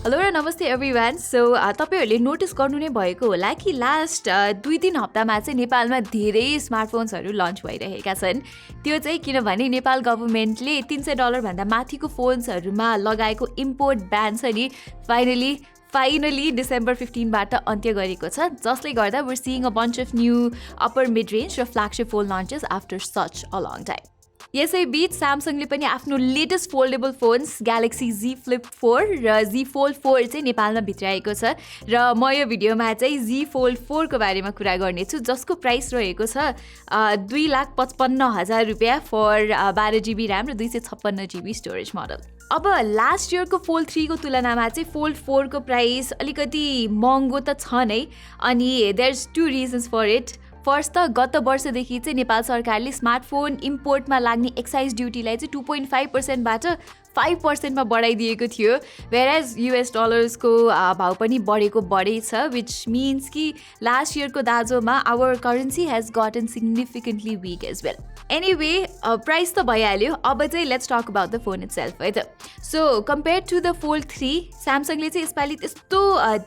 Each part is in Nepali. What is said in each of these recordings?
हेलो र नमस्ते एभ्रिवान। सो तपाईहरुले नोटिस गर्नु नै भएको होला कि लास्ट 2-3 हप्तामा चाहिँ नेपालमा धेरै स्मार्टफोन्सहरू लन्च भइरहेका छन्। त्यो चाहिँ किनभने नेपाल गभर्नमेन्टले $300 भन्दा माथिको फोन्सहरूमा लगाएको इम्पोर्ट ब्यान छ नि फाइनली December 15 बाट अन्त्य गरेको छ, जसले गर्दा we're seeing a bunch of new upper mid-range र flagship phone launches after such a long time. यसै बीच स्यामसङले पनि आफ्नो latest foldable phones galaxy Z Flip 4 र Z Fold 4 चाहिँ नेपालमा भित्राएको छ र म यो भिडियोमा चाहिँ Z Fold 4 को बारेमा कुरा गर्नेछु, जसको प्राइस रहेको छ 2,55,000 रुपियाँ फर 12GB ऱ्याम र 256GB स्टोरेज मोडल। अब लास्ट इयरको फोल्ड 3 को तुलनामा चाहिँ फोल्ड 4 को प्राइस अलिकति महँगो त छ नै, अनि there's 2 reasons for it. First त गत वर्षदेखि चाहिँ नेपाल सरकारले स्मार्टफोन इम्पोर्टमा लाग्ने एक्साइज ड्युटीलाई चाहिँ 2.5% बाट 5% मा बढाइदिएको थियो, वेयरएज US डलर्सको भाउ पनि बढेको छ, विच मिन्स कि लास्ट इयरको दाजोमा our currency has gotten significantly weak as well. Anyway price त भइहाल्यो, अब चाहिँ let's talk about the phone itself है त। So compare to the fold 3, स्यामसङले चाहिँ यसपालि त्यस्तो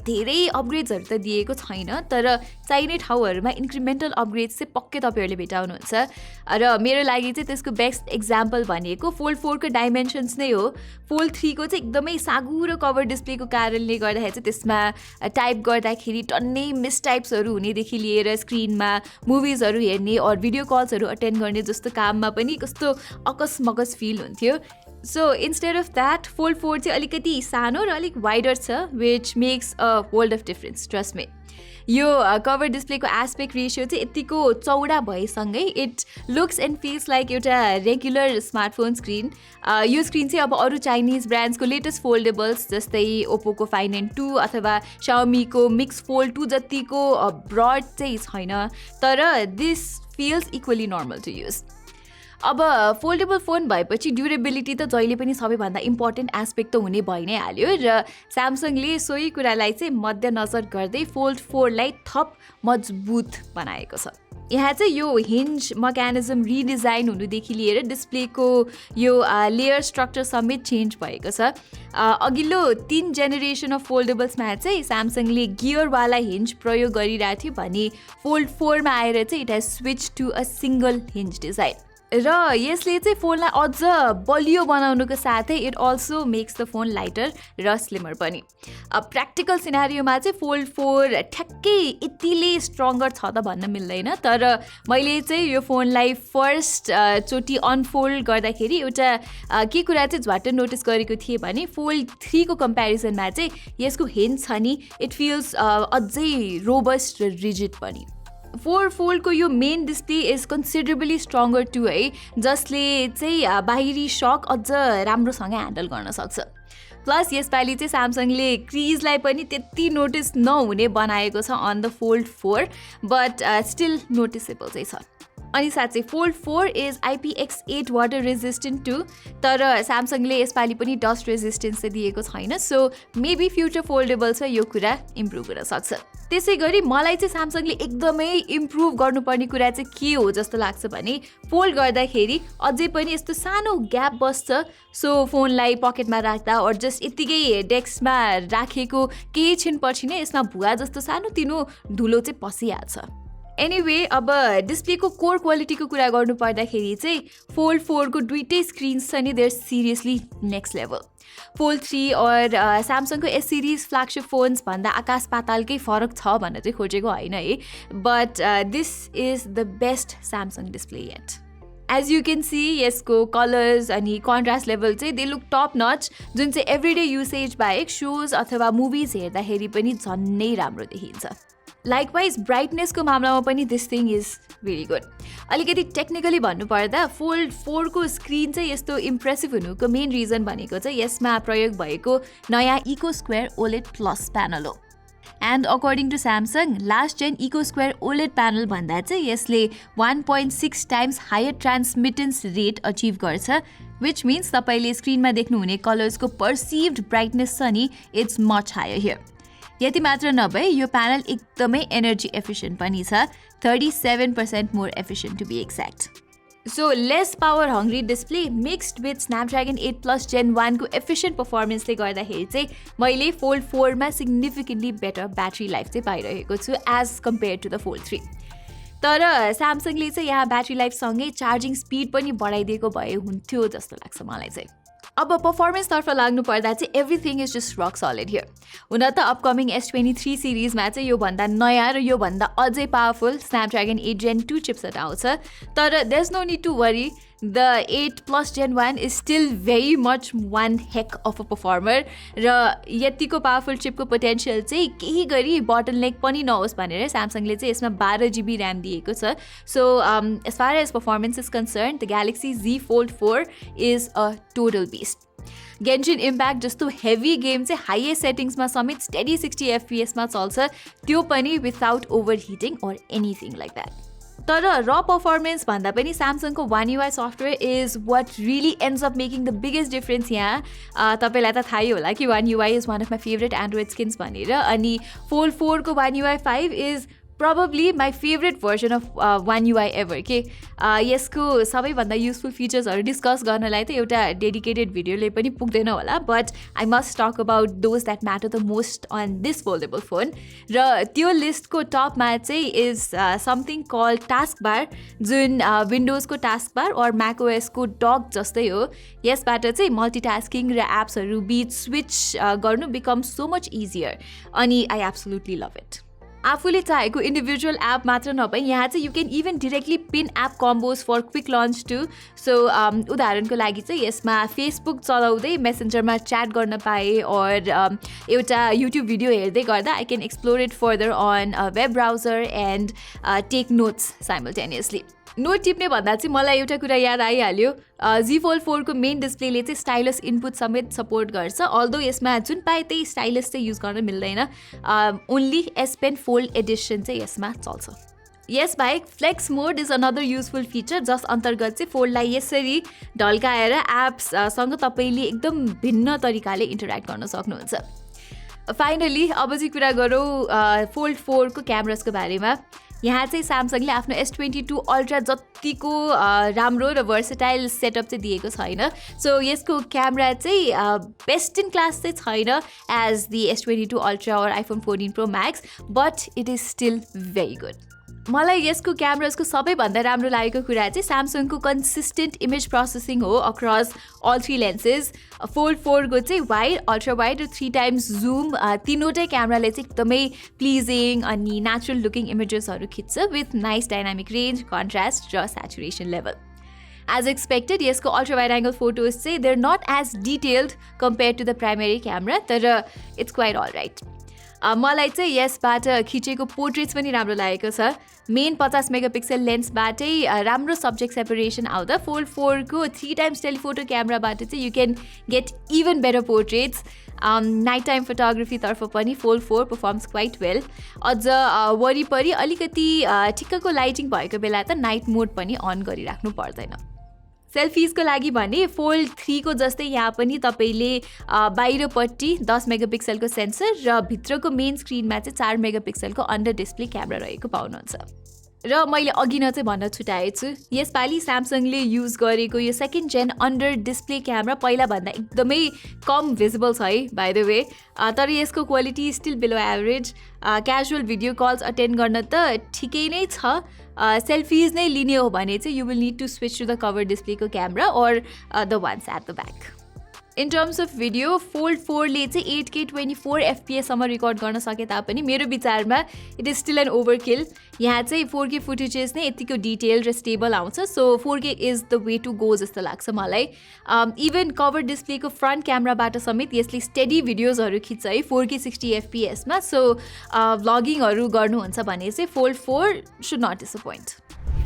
धेरै अपग्रेड्सहरू त दिएको छैन, तर चाहिने ठाउँहरूमा इन्क्रिमेन्टल अपग्रेड्स चाहिँ पक्कै तपाईँहरूले भेटाउनुहुन्छ। र मेरो लागि चाहिँ त्यसको बेस्ट एक्जाम्पल भनेको फोल्ड 4 को डाइमेन्सन्स नै हो। फोल्ड 3 को चाहिँ एकदमै साँघुरो कभर डिस्प्लेको कारणले गर्दाखेरि चाहिँ त्यसमा टाइप गर्दाखेरि टन्नै मिसटाइप्सहरू हुनेदेखि लिएर स्क्रिनमा मुभिजहरू हेर्ने और भिडियो कल्सहरू अटेन्ड गर्ने जस्तो काममा पनि कस्तो अकस्मकस फिल हुन्थ्यो। So instead of that Fold 4 चाहिँ अलिकति सानो र अलिक वाइडर छ, which makes a world of difference, trust me. यो कभर डिस्प्लेको एस्पेक्ट रेसियो चाहिँ यतिको चौडा भएसँगै it looks and feels like एउटा रेगुलर स्मार्टफोन स्क्रिन। यो स्क्रिन चाहिँ अब अरू चाइनिज ब्रान्ड्सको लेटेस्ट फोल्डेबल्स जस्तै ओप्पोको Find N2 अथवा Xiaomiको मिक्स फोल्ड 2 जतिको ब्रड चाहिँ छैन, तर this feels equally normal to use. अब फोल्डेबल फोन भएपछि ड्युरेबिलिटी त जहिले पनि सबैभन्दा इम्पोर्टेन्ट एस्पेक्ट त हुने भइ नै हाल्यो, र स्यामसङले सोही कुरालाई चाहिँ मध्यनजर गर्दै फोल्ड 4 लाई थप मजबुत बनाएको छ। यहाँ चाहिँ यो हिन्ज मेकानिजम रिडिजाइन हुनुदेखि लिएर डिस्प्लेको यो लेयर स्ट्रक्चर समेत चेन्ज भएको छ। अघिल्लो 3 जेनेरेसन अफ फोल्डेबल्समा चाहिँ स्यामसङले गियरवाला हिन्ज प्रयोग गरिरहेको थियो भने फोल्ड 4 मा आएर चाहिँ it has switch to a single hinge design, र यसले चाहिँ फोनलाई अझ बलियो बनाउनुको साथै it also makes the phone lighter र स्लिमर पनि। प्र्याक्टिकल सिनारियोमा चाहिँ फोल्ड 4 ठ्याक्कै यतिले स्ट्रङ्गर छ त भन्न मिल्दैन, तर मैले चाहिँ यो फोनलाई फर्स्ट चोटि अनफोल्ड गर्दाखेरि एउटा के कुरा चाहिँ झट्ट नोटिस गरेको थिएँ भने फोल्ड 3 को कम्पेरिजनमा चाहिँ यसको हिन्ज छ नि इट फिल्स अझै रोबस्ट र रिजिड पनि। 4 फोल्डको यो main display is considerably stronger too है, जसले चाहिँ बाहिरी सक अझ राम्रोसँग ह्यान्डल गर्न सक्छ। प्लस यसपालि चाहिँ स्यामसङले क्रिजलाई पनि त्यति नोटिस नहुने बनाएको छ on the Fold 4, but still noticeable चाहिँ छ। अनि साथै Fold 4 is IPX8 water resistant too, तर स्यामसङले यसपालि पनि डस्ट रेजिस्टेन्स चाहिँ दिएको छैन, सो मेबी फ्युचर फोल्डेबल्समा यो कुरा इम्प्रुभ हुन सक्छ। त्यसै गरी मलाई चाहिँ स्यामसङले एकदमै इम्प्रुभ गर्नुपर्ने कुरा चाहिँ के हो जस्तो लाग्छ भने फोल्ड गर्दाखेरि अझै पनि यस्तो सानो ग्याप बस्छ, सो फोनलाई पकेटमा राख्दा और जस्ट यत्तिकै डेस्कमा राखेको केही क्षणपछि नै यसमा भुवा जस्तो सानो तिनो धुलो चाहिँ पसिहाल्छ। एनिवे अब डिस्प्लेको कोर क्वालिटीको कुरा गर्नु पर्दाखेरि चाहिँ फोल्ड 4 को दुईटै स्क्रिन्स छ नि they're seriously next level. Fold 3 और स्यामसङको S सिरिज फ्ल्यागसिप फोन्स भन्दा आकाश पातालकै फरक छ भन्न चाहिँ खोजेको होइन है, but this is the best Samsung display yet. As you can see यसको कलर्स अनि कन्ट्रास्ट लेभल चाहिँ दे लुक टप नच, जुन चाहिँ एभ्रिडे युसेज बाहेक सोज अथवा मुभिज हेर्दाखेरि पनि झन्नै राम्रो देखिन्छ। लाइकवाइज ब्राइटनेसको मामलामा पनि this thing is very good. अलिकति टेक्निकली भन्नुपर्दा फोल्ड 4 को स्क्रिन चाहिँ यस्तो इम्प्रेसिभ हुनुको मेन रिजन भनेको चाहिँ यसमा प्रयोग भएको नयाँ eco square OLED plus panel हो। And according to Samsung last gen eco square OLED panel भन्दा चाहिँ यसले 1.6 times higher transmittance rate achieve गर्छ, विच मिन्स तपाईँले स्क्रिनमा देख्नुहुने कलर्सको पर्सिभ्ड ब्राइटनेस छ नि इट्स मच हायर हियर। यति मात्र नभए यो प्यानल एकदमै एनर्जी एफिसिएन्ट पनि छ, 37% more efficient to be exact. So less power hungry display mixed with Snapdragon 8 Plus Gen 1 को efficient performance ले गर्दाखेरि चाहिँ मैले Fold 4 मा significantly better battery life चाहिँ पाइरहेको छु as compared to the Fold 3. तर Samsungले चाहिँ यहाँ battery life सँगै charging speed पनि बढाइदिएको भए हुन्थ्यो जस्तो लाग्छ मलाई चाहिँ. अब पर्फर्मेन्स तर्फ लाग्नु पर्दा चाहिँ everything is just rock solid here. हुन त अपकमिङ S23 सिरिजमा चाहिँ योभन्दा नयाँ र योभन्दा अझै पावरफुल स्न्यापड्रागन 8 Gen 2 चिपसेट आउँछ. तर there is no need to worry. The 8 Plus Gen 1 is still very much one heck of a performer र यतिको पावरफुल चिपको पोटेन्सियल चाहिँ केही गरी बोटलनेक पनि नहोस् भनेर स्यामसङले चाहिँ यसमा 12GB ऱ्याम दिएको छ. So as far as performance is concerned, the Galaxy Z Fold 4 is a total beast. Genshin Impact जस्तो हेभी गेम चाहिँ हाइएस्ट सेटिङ्समा समेत स्टेडी 60 FPS मा चल्छ, त्यो पनि without ओभरहिटिङ or anything like that. तर र पर्फर्मेन्स भन्दा पनि स्यामसङको One UI software is what really ends up making the biggest difference यहाँ. तपाईँलाई त थाहै होला कि One UI is one of my favourite Android skins भनेर. अनि Fold 4 को One UI 5 is probably my favorite version of One UI ever के. यसको सबैभन्दा युजफुल फिचर्सहरू डिस्कस गर्नलाई त एउटा डेडिकेटेड भिडियोले पनि पुग्दैन होला, but I must talk about those that matter the most on this foldable phone. र त्यो लिस्टको टपमा चाहिँ is something called task bar, जुन विन्डोजको टास्क बार और म्याकओएसको डक जस्तै हो. यसबाट चाहिँ मल्टिटास्किङ र एप्सहरू बिच स्विच गर्नु बिकम्स सो मच इजियर अनि आई एब्सोल्युटली लभ इट. आफूले चाहेको इन्डिभिजुअल एप मात्र नभई यहाँ चाहिँ you can even directly pin app combos for quick launch too. So उदाहरणको लागि चाहिँ यसमा फेसबुक चलाउँदै मेसेन्जरमा च्याट गर्न पाएँ और एउटा युट्युब भिडियो हेर्दै गर्दा I can explore it further on web browser and take notes simultaneously. Note टिप्ने भन्दा चाहिँ मलाई एउटा कुरा याद आइहाल्यो. Z Fold 4 को मेन डिस्प्लेले चाहिँ स्टाइलस इनपुट समेत सपोर्ट गर्छ, अल्दो यसमा जुन पाए त्यही स्टाइलस चाहिँ युज गर्न मिल्दैन. Only S Pen Fold edition चाहिँ यसमा चल्छ. यसबाहेक flex mode is another useful feature, जस अन्तर्गत चाहिँ फोल्डलाई यसरी ढल्काएर एप्ससँग तपाईँले एकदम भिन्न तरिकाले इन्टरेक्ट गर्न सक्नुहुन्छ. फाइनली अब चाहिँ कुरा गरौँ Fold 4 को क्यामरासको बारेमा. यहाँ चाहिँ स्यामसङले आफ्नो S22 अल्ट्रा जतिको राम्रो र भर्सेटाइल सेटअप चाहिँ दिएको छैन. सो यसको क्यामेरा चाहिँ बेस्ट इन क्लास चाहिँ छैन एज दि S22 अल्ट्रा और iPhone 14 Pro Max, but it is still very good. मलाई यसको क्यामराजको सबैभन्दा राम्रो लागेको कुरा चाहिँ स्यामसङको कन्सिस्टेन्ट इमेज प्रोसेसिङ हो अक्रस अल 3 लेन्सेस. Fold 4 को चाहिँ वाइड, अल्ट्रा वाइड र 3 times जुम तीनवटै क्यामराले चाहिँ एकदमै प्लिजिङ अनि नेचुरल लुकिङ इमेजेसहरू खिच्छ with nice dynamic range, contrast र स्याचुरेसन लेभल. एज एक्सपेक्टेड यसको अल्ट्रा वाइड एङ्गल फोटोज चाहिँ they're not as detailed compared to the primary camera, तर इट्स क्वाइट अल राइट. मलाई चाहिँ यसबाट खिचेको पोर्ट्रेट्स पनि राम्रो लागेको छ. मेन 50 मेगापिक्सल लेन्सबाटै राम्रो सब्जेक्ट सेपरेसन आउँदा Fold 4 को 3 times टेलिफोटो क्यामराबाट चाहिँ you can get even better portraits. Night time फोटोग्राफीतर्फ पनि Fold 4 पर्फर्म्स क्वाइट वेल. अझ वरिपरि अलिकति ठिक्कको लाइटिङ भएको बेला त नाइट मोड पनि अन गरिराख्नु पर्दैन. सेल्फिजको लागि भने Fold 3 को जस्तै यहाँ पनि तपाईँले बाहिरपट्टि 10 मेगापिक्सलको सेन्सर र भित्रको मेन स्क्रिनमा चाहिँ 4 मेगापिक्सलको अन्डर डिस्प्ले क्यामेरा रहेको पाउनुहुन्छ. र मैले अघि न चाहिँ भन्न छुटाएको छु, यसपालि स्यामसङले युज गरेको यो 2nd Gen under display camera पहिलाभन्दा एकदमै कम भिजिबल छ है बाई द वे. तर यसको quality still below average. Casual video calls attend गर्न त ठिकै नै छ. सेल्फिज नै लिने हो भने चाहिँ you will need to switch to the cover डिस्प्लेको क्यामेरा और the ones at the back. In terms of video Fold 4 ले चाहिँ 8K 24 FPS सम्म रेकर्ड गर्न सके तापनि मेरो विचारमा इट इज स्टिल एन ओभरकिल. यहाँ चाहिँ 4K फुटेजेस नै यतिको डिटेल र स्टेबल आउँछ. So 4K is the way to go जस्तो लाग्छ मलाई. इभन कभर डिस्प्लेको फ्रन्ट क्यामराबाट समेत यसले स्टेडी भिडियोजहरू खिच्छ है 4K 60 FPS मा. सो भ्लगिङहरू गर्नुहुन्छ भने चाहिँ Fold 4 should not disappoint.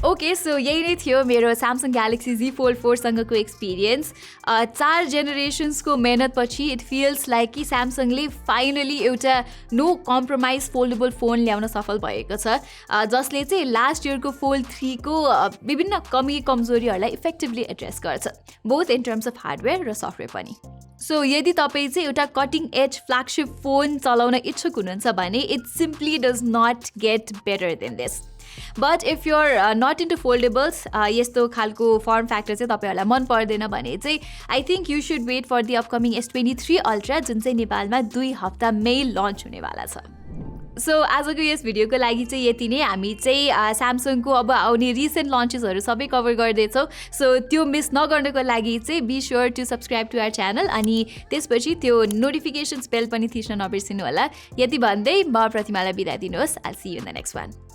Okay, so यही नै थियो मेरो स्यामसङ ग्यालेक्सी Z Fold 4 सँगको एक्सपिरियन्स. 4 जेनेरेसन्सको मेहनतपछि इट फिल्स लाइक कि स्यामसङले फाइनली एउटा नो कम्प्रोमाइज फोल्डेबल फोन ल्याउन सफल भएको छ, जसले चाहिँ लास्ट इयरको Fold 3 को विभिन्न कमी कमजोरीहरूलाई इफेक्टिभली एड्रेस गर्छ, both in terms of hardware र सफ्टवेयर पनि. सो यदि तपाईँ चाहिँ एउटा कटिङ एज फ्ल्यागसिप फोन चलाउन इच्छुक हुनुहुन्छ भने it simply does not get better than this but if you're not into foldables यस्तो खालको फर्म फ्याक्टर चाहिँ तपाईँहरूलाई मन पर्दैन भने चाहिँ I think you should wait for the upcoming S23 ultra जुन चाहिँ नेपालमा 2 हप्तामै लन्च हुनेवाला छ सो आजको यस भिडियोको लागि चाहिँ यति नै हामी चाहिँ स्यामसङको अब आउने रिसेन्ट लन्चेसहरू सबै कभर गर्दैछौँ सो त्यो मिस नगर्नको लागि चाहिँ be sure to subscribe to our channel अनि त्यसपछि त्यो नोटिफिकेसन्स बेल पनि थिच्न नबिर्सिनु होला यति भन्दै म प्रतिमालाई बिदा दिनुहोस् I see you in the next one